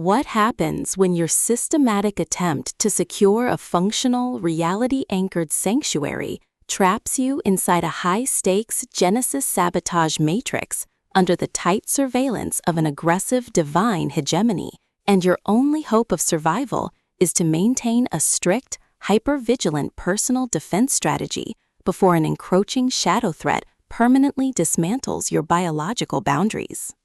What happens when your systematic attempt to secure a functional, reality-anchored sanctuary traps you inside a high-stakes Genesis sabotage matrix under the tight surveillance of an aggressive divine hegemony, and your only hope of survival is to maintain a strict, hyper-vigilant personal defense strategy before an encroaching shadow threat permanently dismantles your biological boundaries?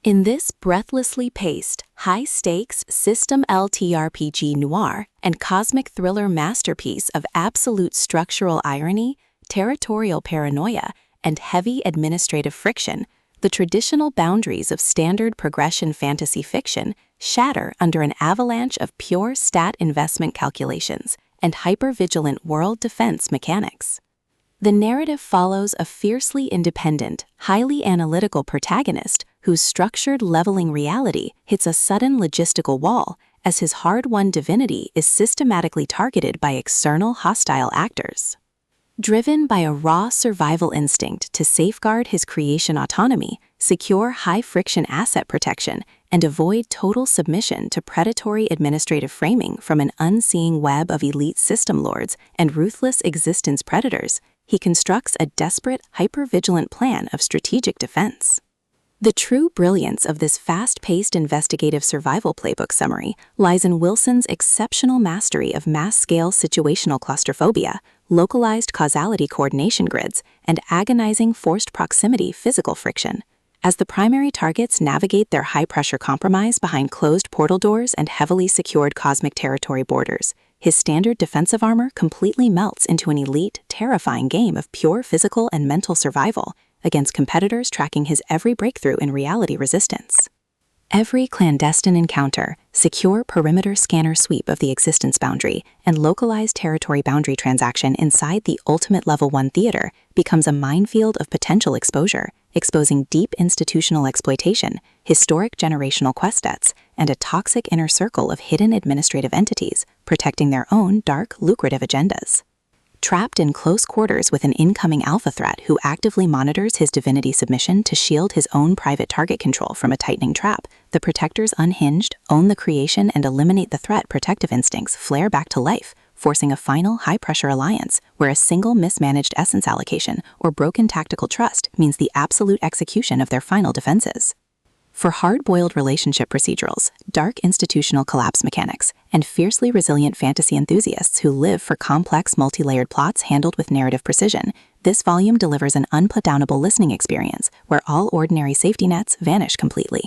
In this breathlessly paced, high-stakes system LitRPG noir and cosmic thriller masterpiece of absolute structural irony, territorial paranoia, and heavy administrative friction, the traditional boundaries of standard progression fantasy fiction shatter under an avalanche of pure stat investment calculations and hyper-vigilant world defense mechanics. The narrative follows a fiercely independent, highly analytical protagonist whose structured leveling reality hits a sudden logistical wall as his hard-won divinity is systematically targeted by external hostile actors. Driven by a raw survival instinct to safeguard his creation autonomy, secure high-friction asset protection, and avoid total submission to predatory administrative framing from an unseeing web of elite system lords and ruthless existence predators, he constructs a desperate, hyper-vigilant plan of strategic defense. The true brilliance of this fast-paced investigative survival playbook summary lies in Wilson's exceptional mastery of mass-scale situational claustrophobia, localized causality coordination grids, and agonizing forced proximity physical friction. As the primary targets navigate their high-pressure compromise behind closed portal doors and heavily secured cosmic territory borders, his standard defensive armor completely melts into an elite, terrifying game of pure physical and mental survival against competitors tracking his every breakthrough in reality resistance. Every clandestine encounter, secure perimeter scanner sweep of the existence boundary, and localized territory boundary transaction inside the ultimate Level 1 theater becomes a minefield of potential exposure, exposing deep institutional exploitation, historic generational quest debts, and a toxic inner circle of hidden administrative entities protecting their own dark, lucrative agendas. Trapped in close quarters with an incoming alpha threat who actively monitors his divinity submission to shield his own private target control from a tightening trap, the Protector's unhinged, own the creation and eliminate the threat protective instincts flare back to life, forcing a final high-pressure alliance where a single mismanaged essence allocation or broken tactical trust means the absolute execution of their final defenses. For hard-boiled relationship procedurals, dark institutional collapse mechanics, and fiercely resilient fantasy enthusiasts who live for complex multi-layered plots handled with narrative precision, this volume delivers an unputdownable listening experience where all ordinary safety nets vanish completely.